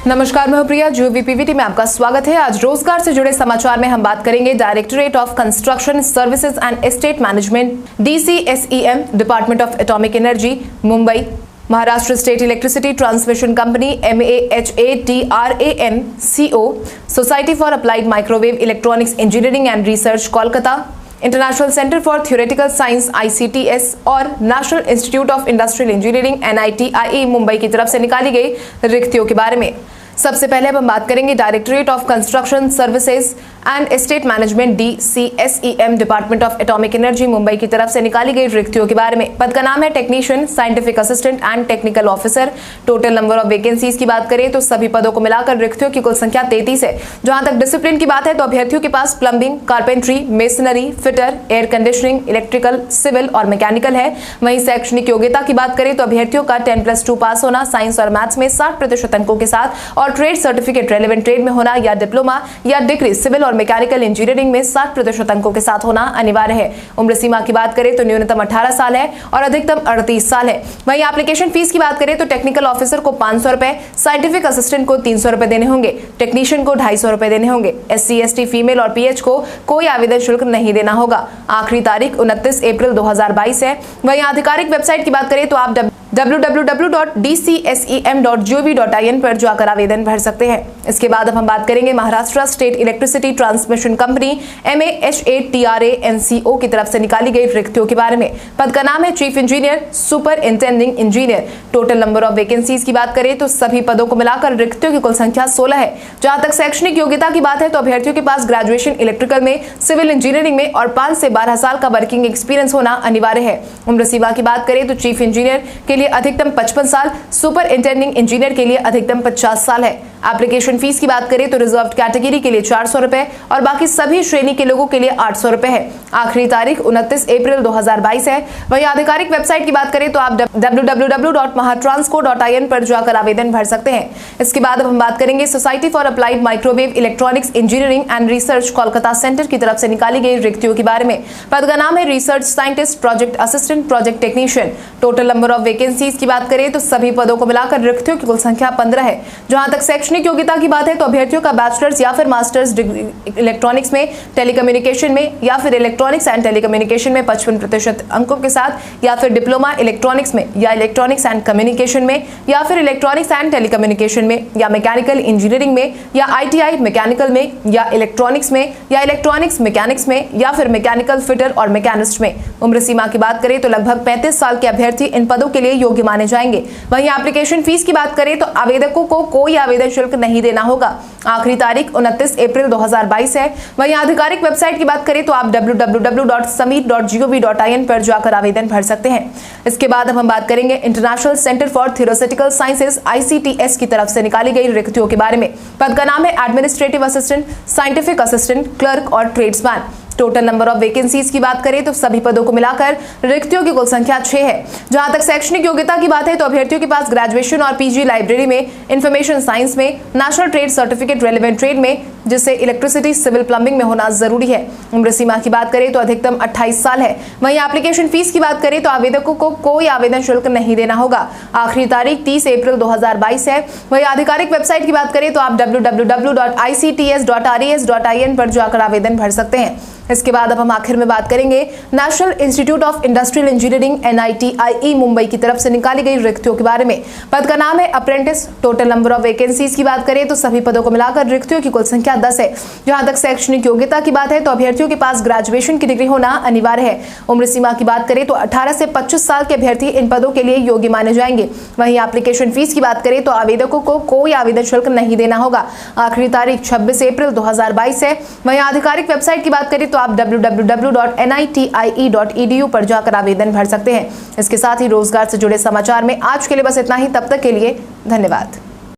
नमस्कार, मैं प्रिया, जियो वीपीवीटी में आपका स्वागत है। आज रोजगार से जुड़े समाचार में हम बात करेंगे directorate of construction services and estate management DCSEM, department of atomic energy, Mumbai, Maharashtra state electricity transmission company MAHATRANCO, society for applied microwave electronics engineering and research, Kolkata, international centre for theoretical science ICTS और national institute of industrial engineering NITIE Mumbai की तरफ से निकाली गई रिक्तियों के बारे में। सबसे पहले अब हम बात करेंगे directorate of construction services and estate management DCSEM, department of atomic energy, Mumbai की तरफ से निकाली गई रिक्तियों के बारे में। पद का नाम है technician, scientific assistant and technical officer. Total number of vacancies की बात करें तो सभी पदों को मिलाकर रिक्तियों की कुल संख्या 33 है। जहां तक डिसिप्लिन की बात है तो अभ्यर्थियों के पास plumbing, carpentry, masonry, fitter, air conditioning, electrical, civil और मैकेनिकल है। वहीं शैक्षणिक योग्यता की बात करें तो अभ्यर्थियों का 10+2 पास होना, साइंस और मैथ्स में 60% अंकों के साथ और ट्रेड सर्टिफिकेट रेलेवेंट ट्रेड में होना या डिप्लोमा या डिग्री सिविल और मैकेनिकल इंजीनियरिंग में 60% अंकों के साथ होना अनिवार्य है। उम्र सीमा की बात करें तो न्यूनतम 18 साल है और अधिकतम 38 साल है। वहीं एप्लीकेशन फीस की बात करें तो टेक्निकल ऑफिसर को 500 रुपए, साइंटिफिक असिस्टेंट को 300 रुपए देने होंगे, टेक्नीशियन को 250 रुपए देने होंगे। SC ST फीमेल और PH को कोई आवेदन शुल्क नहीं देना होगा। आखिरी तारीख 29 अप्रैल 2022 है। वहीं आधिकारिक वेबसाइट की बात करें तो आप www.dcsem.gov.in पर जाकर आवेदन भर सकते हैं। इसके बाद अब हम बात करेंगे Maharashtra state electricity transmission company MAHATRANCO की तरफ से निकाली गई रिक्तियों के बारे में। पद का नाम है chief engineer, superintending engineer. Total number of vacancies की बात करें तो सभी पदों को मिलाकर रिक्तियों की कुल संख्या 16 है। जहां तक शैक्षणिक योग्यता की बात है तो अभ्यर्थियों के पास ग्रेजुएशन इलेक्ट्रिकल में, सिविल इंजीनियरिंग में और 5 से 12 साल का वर्किंग एक्सपीरियंस होना अनिवार्य है। उम्र सीमा की बात करें तो चीफ इंजीनियर के लिए अधिकतम 55 साल, सुपरिंटेंडिंग इंजीनियर के लिए अधिकतम 50 साल है। एप्लीकेशन फीस की बात करें तो रिजर्व्ड कैटेगरी के लिए 400 रुपए और बाकी सभी श्रेणी के लोगों के लिए 800 रुपए है। आखिरी तारीख 29 अप्रैल 2022 है। वहीं आधिकारिक वेबसाइट की बात करें तो आप www.mahatransco.in पर जाकर आवेदन भर सकते हैं। इसके बाद अब हम बात करेंगे society for applied microwave electronics engineering and research, Kolkata centre की तरफ से निकाली गई रिक्तियों के बारे में। पद का नाम है research scientist, project assistant, project technician. Total number of vacancies की बात करें तो सभी पदों को मिलाकर रिक्तियों की कुल संख्या 15 है। जहां तक शैक्षणिक योग्यता की बात है तो अभ्यर्थियों का बैचलर्स या फिर मास्टर्स डिग्री इलेक्ट्रॉनिक्स में, टेलीकम्युनिकेशन में या फिर इलेक्ट्रॉनिक्स एंड टेलीकम्युनिकेशन में 55% अंकों के साथ, या फिर डिप्लोमा इलेक्ट्रॉनिक्स में या इलेक्ट्रॉनिक्स एंड कम्युनिकेशन में या फिर इलेक्ट्रॉनिक्स एंड टेलीकम्युनिकेशन में या मैकेनिकल इंजीनियरिंग में या ITI मैकेनिकल में या इलेक्ट्रॉनिक्स में या इलेक्ट्रॉनिक्स मैकेनिक्स में या फिर मैकेनिकल फिटर और मैकेनिस्ट में। उम्र सीमा की बात करें तो लगभग 35 साल के अभ्यर्थी इन पदों के लिए योग्य माने जाएंगे। वहीं एप्लीकेशन फीस की बात करें तो आवेदकों को कोई आवेदन शुल्क नहीं देना होगा। आखिरी तारीख 29 अप्रैल 2022 है। वहीं आधिकारिक वेबसाइट की बात करें तो आप www.samit.gov.in पर जाकर आवेदन भर सकते हैं। इसके बाद अब हम बात करेंगे international centre for theoretical sciences ICTS की तरफ से निकाली गई रिक्तियों के बारे में। पद का नाम है administrative assistant, scientific assistant, clerk और tradesman. Total number of vacancies की बात करें तो सभी पदों को मिलाकर रिक्तियों की कुल संख्या 6 है। जहां तक शैक्षणिक योग्यता की बात है तो अभ्यर्थियों के पास ग्रेजुएशन और PG लाइब्रेरी में, इंफॉर्मेशन साइंस में, national trade certificate relevant trade में, जिससे इलेक्ट्रिसिटी, सिविल, प्लम्बिंग में होना जरूरी है। उम्र सीमा की बात करें तो अधिकतम 28 साल है। वहीं एप्लीकेशन फीस की बात करें तो आवेदकों को कोई आवेदन शुल्क नहीं देना होगा। आखिरी तारीख 30 अप्रैल 2022 है। वहीं आधिकारिक वेबसाइट की बात करें तो आप www.icts.ras.in पर जाकर आवेदन भर सकते हैं। इसके बाद अब हम आखिर में बात करेंगे national institute of industrial engineering NITIE Mumbai की तरफ से निकाली गई रिक्तियों के बारे में। पद का नाम है apprentice. Total number of vacancies की बात करें तो सभी पदों को मिलाकर रिक्तियों की कुल संख्या 10 है। जहां तक शैक्षणिक योग्यता की बात है तो अभ्यर्थियों के पास ग्रेजुएशन की डिग्री होना अनिवार्य है। उम्र सीमा की बात करें तो 18 से 25 साल के अभ्यर्थी इन पदों के लिए योग्य माने जाएंगे। वहीं एप्लीकेशन फीस की बात करें तो आवेदकों को कोई आवेदन शुल्क नहीं देना होगा। आखिरी तारीख 26 अप्रैल 2022 है। वहीं आधिकारिक वेबसाइट की बात करें तो आप www.nitie.edu पर जाकर आवेदन भर सकते हैं। इसके साथ ही रोजगार से जुड़े समाचार में आज के लिए बस इतना ही। तब तक के लिए धन्यवाद।